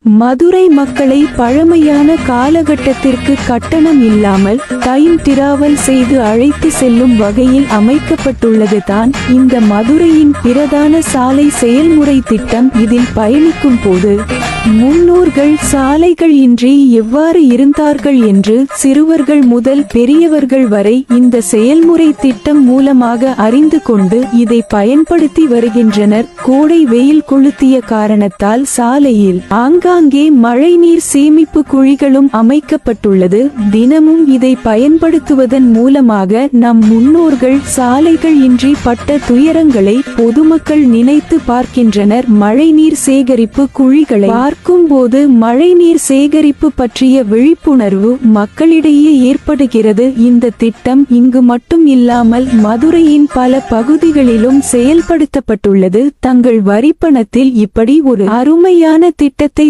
மதுரை மக்களை பழமையான காலகட்டத்திற்கு கட்டணம் இல்லாமல் டைம் டிராவல் செய்து அழைத்து செல்லும் வகையில் அமைக்கப்பட்டுள்ளது தான் இந்த மதுரையின் பிரதான சாலை செயல்முறை திட்டம். இதில் பயணிக்கும் போது முன்னோர்கள் சாலைகள் இன்றி எவ்வாறு இருந்தார்கள் என்று சிறுவர்கள் முதல் பெரியவர்கள் வரை இந்த செயல்முறை திட்டம் மூலமாக அறிந்து கொண்டு இதை பயன்படுத்தி வருகின்றனர். கோடை வெயில் கொளுத்திய காரணத்தால் சாலையில் ஆங்காங்கே மழைநீர் சேமிப்பு குழிகளும் அமைக்கப்பட்டுள்ளது. தினமும் இதை பயன்படுத்துவதன் மூலமாக நம் முன்னோர்கள் சாலைகள் இன்றி பட்ட துயரங்களை பொதுமக்கள் நினைத்து பார்க்கின்றனர். மழைநீர் சேகரிப்பு குழிகளை பார்க்கும்போது மழைநீர் சேகரிப்பு பற்றிய விழிப்புணர்வு மக்களிடையே ஏற்படுகிறது. இந்த திட்டம் இங்கு மட்டும் இல்லாமல் மதுரையின் பல பகுதிகளிலும் செயல்படுத்தப்பட்டுள்ளது. தங்கள் வரிப்பணத்தில் இப்படி ஒரு அருமையான திட்டத்தை